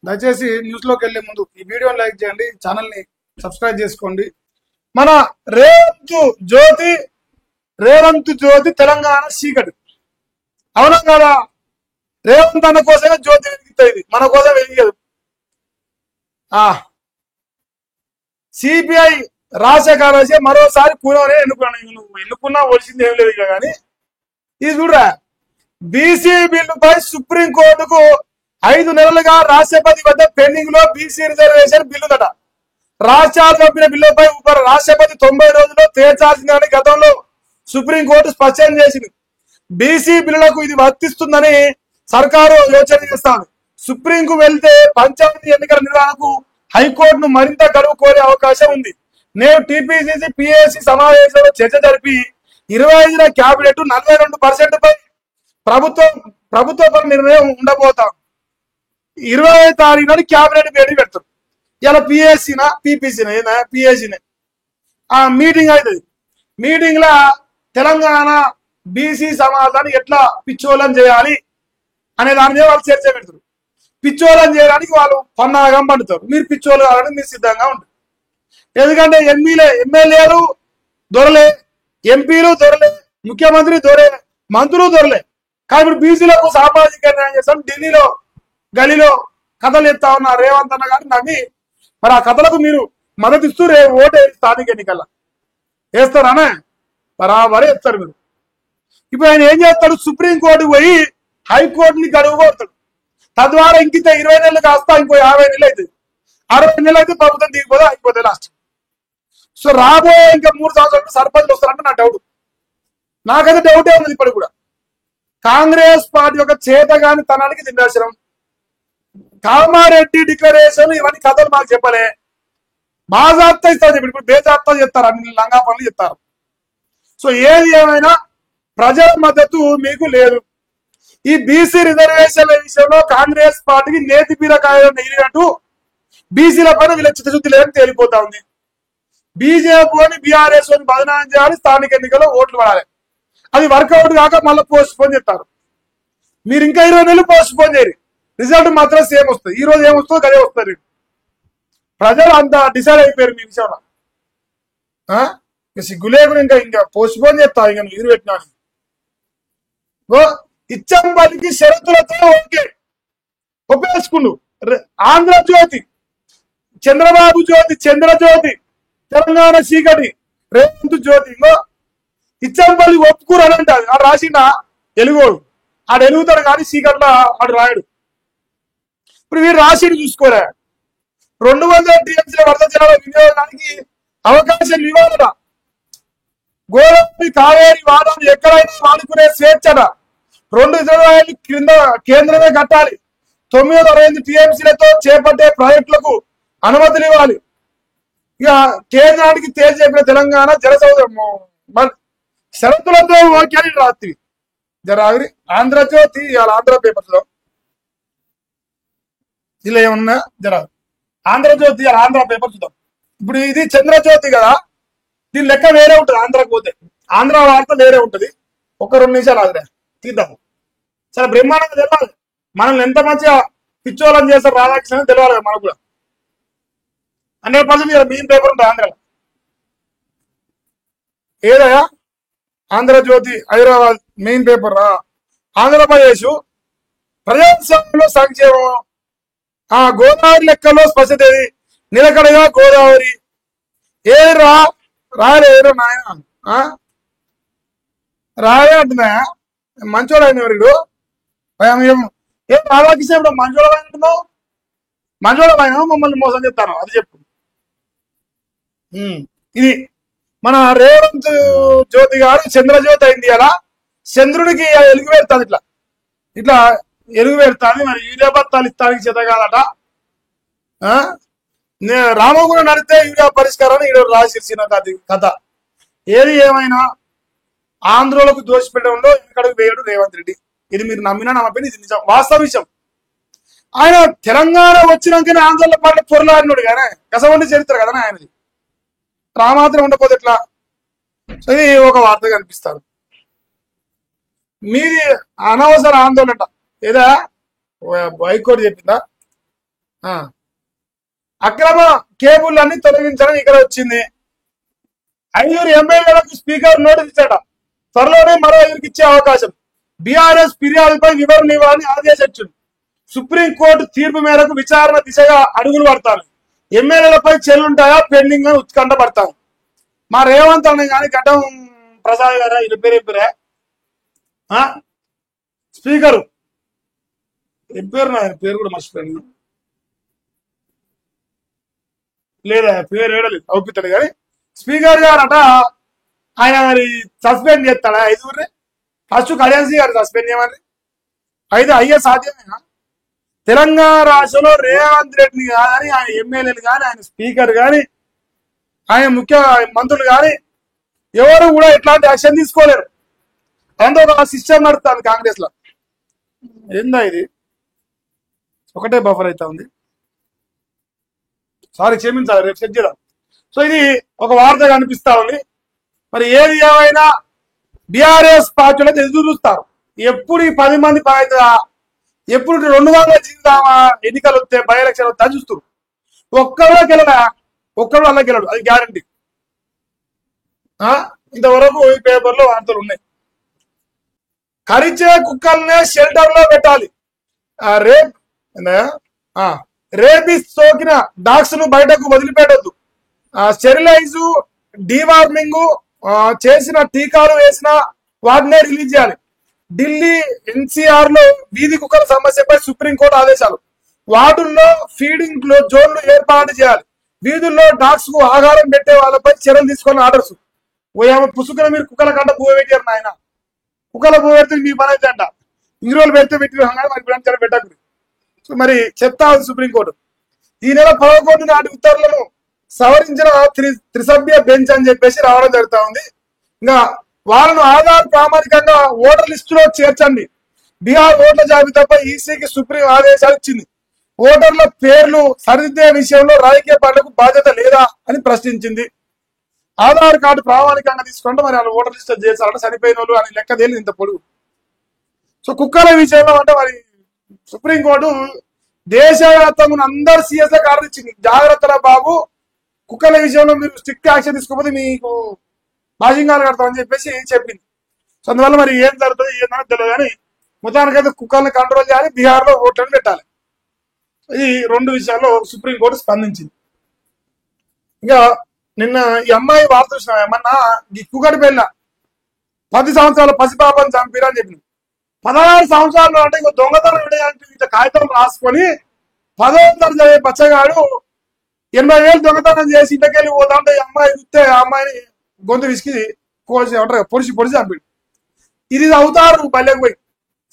దయచేసి న్యూస్ లోకి వెళ్లే ముందు ఈ వీడియోని లైక్ చేయండి, ఛానల్ ని సబ్స్క్రైబ్ చేసుకోండి. మన రేవంత్ జ్యోతి తెలంగాణ చీకటి. అవునా కదా? రేవంత్ అన్న కోసమే జ్యోతి వెలుగుతుంది, మన కోసం వెలిగదు. సిపిఐ రాజశేఖర మరోసారి కూలనే ఎన్నుకున్నాను. నువ్వు ఎన్నుకున్నా వచ్చింది ఏం లేదు కానీ ఇది చూడరా, బీసీ బిల్లుపై సుప్రీంకోర్టుకు 5 నెలలుగా రాష్ట్రపతి వద్ద పెండింగ్ లో బీసీ రిజర్వేషన్ బిల్లుదట. రాష్ట్రాలు పంపిన బిల్లుపై రాష్ట్రపతి 90 రోజుల్లో తేల్చాల్సిందని గతంలో సుప్రీంకోర్టు స్పష్టం చేసింది. బీసీ బిల్లులకు ఇది వర్తిస్తుందని సర్కారు యోచన చేస్తాను. సుప్రీంకు వెళ్తే పంచాయతీ ఎన్నికల నిర్వహణకు హైకోర్టును మరింత గడువు కోరే అవకాశం ఉంది. నేడు టీపీసీసీ పిఏసీ సమావేశంలో చర్చ జరిపి 25న క్యాబినెట్ 42% పై ప్రభుత్వ నిర్ణయం ఉండబోతాం. 20వ తారీఖు నాడు క్యాబినెట్ భేటీ పెడతారు. ఇలా పిఎస్సీనా పీపీసీనా పిఎస్సీనే మీటింగ్ అవుతుంది. మీటింగ్ లా తెలంగాణ బీసీ సమాజాన్ని ఎట్లా పిచ్చోళం చేయాలి అనే దాని మీద వాళ్ళు చర్చ పెడతారు. పిచ్చోళం చేయడానికి వాళ్ళు పన్నాగం పండుతారు. మీరు పిచ్చోళ్ళు కావాలని మీరు సిద్ధంగా ఉంటారు. ఎందుకంటే ఎమ్మెల్యేలు దొరలే, ఎంపీలు దొరలే, ముఖ్యమంత్రి దొరే, మంత్రులు దొరలే. కానీ ఇప్పుడు బీసీలకు సామాజిక న్యాయం చేస్తాం ఢిల్లీలో గలీలో కథలు ఎత్తా ఉన్న రేవంత్ అన్న గారిని నమ్మి మరి ఆ కథలకు మీరు మద్దతు ఇస్తూ ఓటు స్థానిక ఎన్నికల్లో వేస్తారానే బరాబరే ఎత్తారు మీరు. ఇప్పుడు ఆయన ఏం చేస్తాడు? సుప్రీంకోర్టుకు పోయి హైకోర్టుని గడువు కోరుతాడు. తద్వారా ఇంకింత 20 నెలలు కాస్తా ఇంకో 50 నెలలు అవుతుంది. 60 నెలలు అయితే ప్రభుత్వం దిగిపోతే అయిపోతుంది లాస్ట్. సో రాబోయే ఇంకా 3 సంవత్సరాలు సర్పంచ్లు వస్తారంటే నా డౌట్. నాకైతే డౌటే ఉన్నది ఇప్పుడు కూడా. కాంగ్రెస్ పార్టీ యొక్క చేతగాని తనానికి నిదర్శనం. కామారెడ్డి డిక్లరేషన్ ఇవన్నీ కథలు మాకు చెప్పలే. బాజాప్తా ఇస్తారు, ఇప్పుడు బేజాప్తా చెప్తారు, అన్ని లంగా పనులు చెప్తారు. సో ఏది ఏమైనా ప్రజల మద్దతు మీకు లేదు. ఈ బీసీ రిజర్వేషన్ల విషయంలో కాంగ్రెస్ పార్టీకి నేతి బీరకాయలు నెగిలినట్టు బీసీల పైన వీళ్ళ చిత్తశుద్ధి లేదని తేలిపోతా ఉంది. బీజేపీ బీఆర్ఎస్ బదనాం చేయాలి, స్థానిక ఎన్నికల్లో ఓట్లు పడాలి. అది వర్కౌట్ కాక మళ్ళీ పోస్ట్ పోన్ చేస్తారు. మీరు ఇంకా 20 నెలలు పోస్ట్ పోన్ చేయరు, రిజల్ట్ మాత్రం సేమ్ వస్తుంది. ఈ రోజు ఏమొస్తుందో అదే వస్తుంది. ప్రజలు అంతా డిసైడ్ అయిపోయారు మీ విషయంలో. సిగ్గు లేకుండా ఇంకా పోస్ట్ పోన్ చేస్తా ఇక మీరు పెట్టినా. ఇచ్చంపల్లికి షరతులతో ఓకే ఒప్పేసుకుండు. ఆంధ్రజ్యోతి చంద్రబాబు జ్యోతి, చంద్రజ్యోతి తెలంగాణ చీకటి, రేవంత్ జ్యోతి. ఇంకో ఇచ్చంపల్లి ఒప్పుకురాలంట. ఆడు రాసిన ఎలుగోడు, ఆడు ఎలుగుతాడు కానీ చీకట్లో ఆడు రాయడు. ఇప్పుడు వీడు రాసిడు చూసుకోరా. 200 టీఎంసీల వరద జలాల వినియోగానికి అవకాశం ఇవ్వాలట. గోదావరి కావేరి వాదాన్ని ఎక్కడైనా వాడుకునే స్వేచ్ఛట. 2 రిజర్వాయర్లు క్రింద కేంద్రమే కట్టాలి. 968 టీఎంసీలతో చేపట్టే ప్రాజెక్టులకు అనుమతులు ఇవ్వాలి. ఇక కేంద్రానికి తేల్చి చెప్పిన తెలంగాణ జలసౌధ షరతులతో ఓకే అని రాత్రి జరాగిరి. ఆంధ్రజ్యోతి ఇవాళ ఆంధ్ర పేపర్స్ లో ఇలా ఏమన్నా జరా ఆంధ్రజ్యోతి ఇవాళ ఆంధ్ర పేపర్ చూద్దాం. ఇప్పుడు ఇది చంద్రజ్యోతి కదా, దీని లెక్క వేరే ఉంటుంది. ఆంధ్రాకి పోతే ఆంధ్ర వార్త వేరే ఉంటుంది. ఒక 2 నిమిషాలు ఆగిరా తీద్దాము. చాలా బ్రహ్మాండంగా తెలియాలి. మనల్ని ఎంత మంచిగా పిచ్చోళం చేస్తారు రాధాకృష్ణ తెలియాలి కదా మనకు కూడా. 100% మెయిన్ పేపర్ ఉంటుంది ఆంధ్రాలో. ఏదయా ఆంధ్రజ్యోతి హైదరాబాద్ మెయిన్ పేపర్. ఆంధ్రప్రదేశ్ ప్రజాస్వామ్యంలో సంక్షేమం, గోదావరి లెక్కలో స్పష్టత, నిలకడగా గోదావరి. ఏది రాయలే నాయన రాయే అంటున్నా. మంచోడు అయిన వీడు ఏం రాధాకృష్ణ ఇప్పుడు మంచోళ అంటున్నావు. మంచోళ పైన మమ్మల్ని మోసం చెప్తాను అది చెప్పు. ఇది మన రేవంత్ జ్యోతి గారు చంద్రజ్యోతి అయింది. అలా చంద్రుడికి ఎలుగు పెడతాది, ఇట్లా ఎలుగు పెడతాది. మరి యూరియా బత్తాలు ఇస్తానికి చేత కాదట. రామగుణ నడితే యూరియా పరిష్కారాన్ని ఈరోజు రాసిచ్చిన కథ. ఏది ఏమైనా ఆంధ్రులకు దోషిపెట్టడంలో ఎక్కడికి వేయడు రేవంత్ రెడ్డి. ఇది మీరు నమ్మినా నమ్మపోయినా ఇది నిజం, వాస్తవ విషయం. ఆయన తెలంగాణ వచ్చినాకనే ఆంధ్రుల పాటలు పొరలాడినాడు కానీ కసవండి చరిత్ర కదా ఆయనది. రామాత్రం ఉండకపోతే ఎట్లా? ఇది ఒక వార్త కనిపిస్తారు. మీది అనవసర ఆందోళన ఏదా హైకోర్టు చెప్పిందా? అక్రమ కేబుల్ అన్ని తొలగించడం ఇక్కడ వచ్చింది. 5 ఎమ్మెల్యేలకు స్పీకర్ నోటీస్ ఇచ్చాడ. త్వరలోనే మరో 5కి ఇచ్చే అవకాశం. బీఆర్ఎస్ ఫిర్యాదుపై వివరణ ఇవ్వాలని ఆదేశించింది. సుప్రీంకోర్టు తీర్పు మేరకు విచారణ దిశగా అడుగులు పడతారు. ఎమ్మెల్యేలపై చెల్లుంటాయా పెండింగ్ అని ఉత్కంఠ పడతాను. మా రేవంత్ అన్న కానీ గడ్డం ప్రసాద్ గారా ఇది పేరే స్పీకరు ఏం పేరు నా పేరు కూడా మర్చిపోయాను లేదా పేరు ఏడలేదు అవుపిస్తాడు కానీ స్పీకర్ గారట ఆయన మరి సస్పెండ్ చేస్తాడా 5 ఫస్ట్ కళ్యాణ్ గారు సస్పెండ్ చేయమని అయితే అయ్యే సాధ్యమేనా? తెలంగాణ రాష్ట్రంలో రేవంత్ రెడ్డిని కానీ ఆయన ఎమ్మెల్యేలు కానీ ఆయన స్పీకర్ కానీ ఆయన ముఖ్య మంత్రులు కానీ ఎవరు కూడా ఇట్లాంటి యాక్షన్ తీసుకోలేరు. అందులో ఒక సిస్టమ్ నడుస్తుంది కాంగ్రెస్ లో. ఏందా ఇది ఒకటే బఫర్ అయితే ఉంది. సారీ క్షమించాలి, రేపు సెట్ చేద్దాం. సో ఇది ఒక వార్తగా అనిపిస్తా ఉంది. మరి ఏది ఏమైనా బీఆర్ఎస్ పార్టీలో ఎదురు చూస్తారు. ఎప్పుడు ఈ 10 మంది అవుతుందా, ఎప్పుడు 200 జీవితామా, ఎన్నికలు వస్తే బై ఎలక్షన్ వస్తా చూస్తారు. ఒక్కడో గెలడా, ఒక్కడో అలా గెలడు, అది గ్యారంటీ. ఇంతవరకు ఈ పేపర్లో వార్తలు ఉన్నాయి. కరిచే కుక్కల్నే షెల్టర్ లో పెట్టాలి. రేబిస్ సోకిన డాగ్స్ ను బయటకు వదిలిపెట్టద్దు. స్టెరిలైజ్ డీవార్మింగ్ చేసిన టీకాలు వేసిన వాటినే రిలీజ్ చేయాలి. ఢిల్లీ ఎన్సీఆర్ లో వీధి కుక్కల సమస్యపై సుప్రీంకోర్టు ఆదేశాలు. వార్డుల్లో ఫీడింగ్ జోన్లు ఏర్పాటు చేయాలి. వీధుల్లో డాగ్స్ కు ఆహారం పెట్టే వాళ్ళపై చర్యలు తీసుకున్న ఆర్డర్స్. పుసుకున మీరు కుక్కల కంట పువ్వు పెట్టారు నాయన. కుక్కల పువ్వు పెడితే మీ పని అయితే అంట. ఇన్ని రోజులు పెడితే పెట్టి మరి పెట్టకు. మరి చెప్తా ఉంది సుప్రీంకోర్టు. ఈ నెల 11 నాటి ఉత్తర్వులను సవరించిన త్రిసభ్య బెంచ్ అని చెప్పేసి రావడం జరుగుతా ఉంది. ఇంకా వాళ్ళను ఆధార్ ప్రామాణికంగా ఓటర్ లిస్టులో చేర్చండి. బీహార్ ఓట్ల జాబితాపై ఈసీకి సుప్రీం ఆదేశాలు ఇచ్చింది. ఓటర్ల పేర్లు సరిదిద్దే విషయంలో రాజకీయ పార్టీలకు బాధ్యత లేదా అని ప్రశ్నించింది. ఆధార్ కార్డు ప్రామాణికంగా తీసుకుంటే మరి వాళ్ళు ఓటర్ లిస్ట్ చేశారంటే చనిపోయిన వాళ్ళు అని లెక్క తేలి ఇంత పొడుగు. సో కుక్కల విషయంలో అంటే మరి సుప్రీంకోర్టు దేశవ్యాప్తంగా అందరు సీఎస్ ఆర్డర్ ఇచ్చింది. జాగ్రత్తరా బాబు, కుక్కల విషయంలో మీరు స్ట్రిక్ట్ యాక్షన్ తీసుకోకపోతే మీకు బాజింగాలు కడతామని చెప్పేసి చెప్పింది. సో అందువల్ల మరి ఏం జరుగుతుంది ఏంటో తెలియదు కానీ మొత్తానికైతే కుక్కల్ని కంట్రోల్ చేయాలి, బీహార్ లో ఓట్లను పెట్టాలి. ఈ 2 విషయాల్లో సుప్రీంకోర్టు స్పందించింది. ఇంకా నిన్న ఈ అమ్మాయి వార్త చూసిన ఏమన్నా ఈ కుక్కడి పెళ్ళ 10 సంవత్సరాల పసిపాపని చంపిరా అని చెప్పింది. 16 సంవత్సరాలు అంటే ఇంకో దొంగతనం ఇంత కాగితం రాసుకొని 10వ తరగతి చదివే బచ్చగాడు 80,000 దొంగతనం చేసి ఇంటికెళ్ళి పోతా ఉంటే ఈ అమ్మాయి చూస్తే ఆ అమ్మాయిని గొంతు విసికి కోసి అంటారు పొడిచి చంపిడు. ఇది అవుతారు బల్లెకి పోయి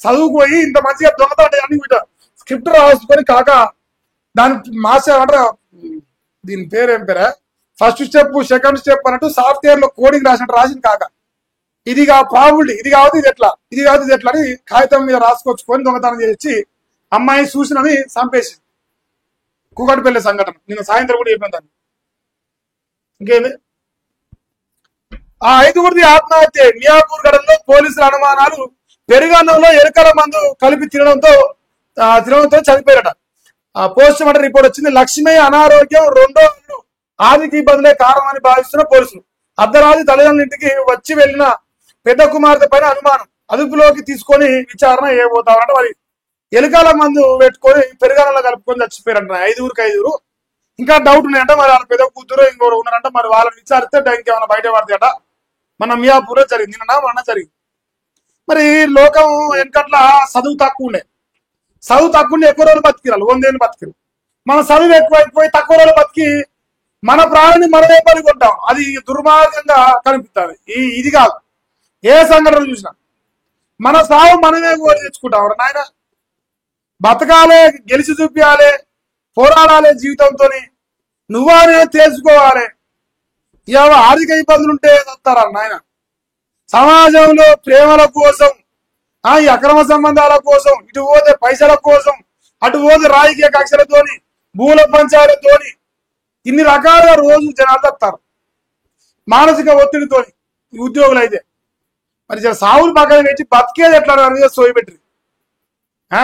చదువుకుపోయి ఇంత మంచిగా దొంగతనం అన్ని స్క్రిప్ట్ రాసుకొని కాక దాని మాస్టర్ అంటారు దీని పేరు ఏం పేరా ఫస్ట్ స్టెప్ సెకండ్ స్టెప్ అన్నట్టు సాఫ్ట్వేర్ లో కోడింగ్ రాసినట్టు రాసింది కాక ఇది ప్రాబిలిటీ ఇది కావద్దు ఇది ఎట్లా అని కాగితం మీద రాసుకొచ్చుకొని దొంగతనం చేసి అమ్మాయి చూసినని చంపేసి కూకటిపల్లి సంఘటన నిన్న సాయంత్రం కూడా చెప్పిన దాన్ని. ఇంకేంది ఆ 5గురిది ఆత్మహత్య మియాపూర్ గడంలో పోలీసుల అనుమానాలు. పెరుగన్నంలో ఎలుకల మందు కలిపి తినడంతో చనిపోయారట. పోస్ట్ మార్టం రిపోర్ట్ వచ్చింది. లక్ష్మీ అనారోగ్యం 2వ ఆర్థిక ఇబ్బందులే కారణమని భావిస్తున్న పోలీసులు. అర్ధరాత్రి తల్లిదండ్రుల ఇంటికి వచ్చి వెళ్లిన పెద్ద కుమార్తె పైన అనుమానం. అదుపులోకి తీసుకొని విచారణ చేయబోతామంటే మరి ఎలుకల మందు పెట్టుకొని పెరుగన్నంలో కలుపుకొని చచ్చిపోయారంట 5 ఇంకా డౌట్ ఉన్నాయంట. మరి వాళ్ళ పెద్ద కూతురు ఇంకోరు ఉన్నారంట. మరి వాళ్ళని విచారిస్తే ఇంకేమైనా బయట పడతాయట. మన మియాపూర్లో జరిగింది మొన్న జరిగింది. మరి లోకం వెనకట్ల చదువు తక్కువ ఉండే ఎక్కువ రోజులు బతికిరాలి 100 ఏళ్ళు బతికిరు. మన చదువు ఎక్కువైపోయి తక్కువ రోజులు బతికి మన ప్రాణిని మనమే పనుకుంటాం. అది దుర్మార్గంగా కనిపిస్తుంది. ఇది కాదు ఏ సంఘటన చూసినా మన సాగు మనమే కూడా తెచ్చుకుంటాం. నాయన బతకాలే, గెలిచి చూపించాలి, పోరాడాలి జీవితంతో. నువ్వనే తెలుసుకోవాలి. ఇవాళ ఆర్థిక ఇబ్బందులు ఉంటే వస్తారా నాయన. సమాజంలో ప్రేమల కోసం, ఈ అక్రమ సంబంధాల కోసం, ఇటు పోతే పైసల కోసం, అటు పోతే రాజకీయ కక్షలతోని, భూల పంచాలతోని ఇన్ని రకాలుగా రోజు జనాలు వస్తారు. మానసిక ఒత్తిడితోని ఈ ఉద్యోగులు అయితే మరి సావులు పక్కన పెట్టి బతికేది ఎట్లా అనేది సోయి పెట్టి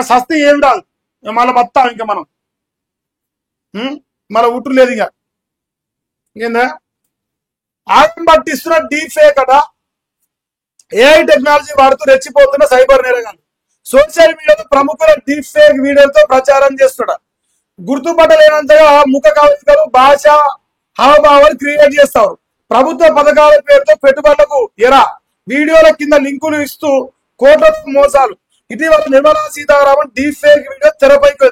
సస్తే ఏం రాదు. మళ్ళీ బతాం ఇంకా మనం మన ఉట్టు లేదు ఇక ఏందా ఆగం పట్టిస్తున్న డీప్ ఫేక్ అట ఏఐ టెక్నాలజీ వాడుతూ రెచ్చిపోతున్న సైబర్ నేరగాలు సోషల్ మీడియాలో ప్రముఖుల డీప్ ఫేక్ వీడియోలతో ప్రచారం చేస్తున్నా గుర్తుపట్టలేనంతగా ముఖ కవలికలు భాష హావభావాలు క్రియేట్ చేస్తారు ప్రభుత్వ పథకాల పేరుతో పెట్టుబడులకు ఎరా వీడియోల కింద లింకులు ఇస్తూ కోట్ల మోసాలు ఇటీవల Nirmala Sitharaman deep fake video తెరపైకి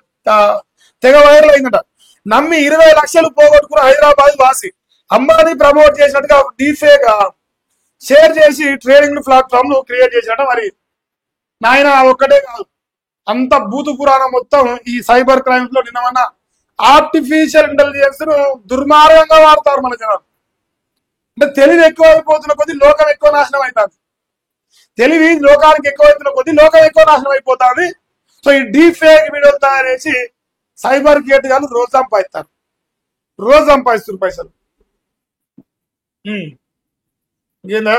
తెగ వైరల్ అయిందట నమ్మి 20 లక్షలు పోగొట్టుకున్న హైదరాబాద్ వాసి అంబానీ ప్రమోట్ చేసినట్టుగా డీప్ ఫేక్ షేర్ చేసి ట్రేడింగ్ ప్లాట్ఫామ్ ను క్రియేట్ చేసినట్ట మరి నాయన ఒక్కటే కాదు అంత భూతు పురాణం మొత్తం ఈ సైబర్ క్రైమ్స్ లో నిన్నమన్నా ఆర్టిఫిషియల్ ఇంటెలిజెన్స్ ను దుర్మార్గంగా వాడతారు మన జనాలు అంటే తెలివి ఎక్కువైపోతున్న కొద్దీ లోకం ఎక్కువ నాశనం అవుతుంది తెలివి లోకానికి ఎక్కువైతున్న కొద్దీ లోకం ఎక్కువ నాశనం అయిపోతుంది సో ఈ డీప్ ఫేక్ వీడియోలు తయారు చేసి సైబర్ గేట్ గారు రోజు సంపాదిస్తారు పైసలు ఏందా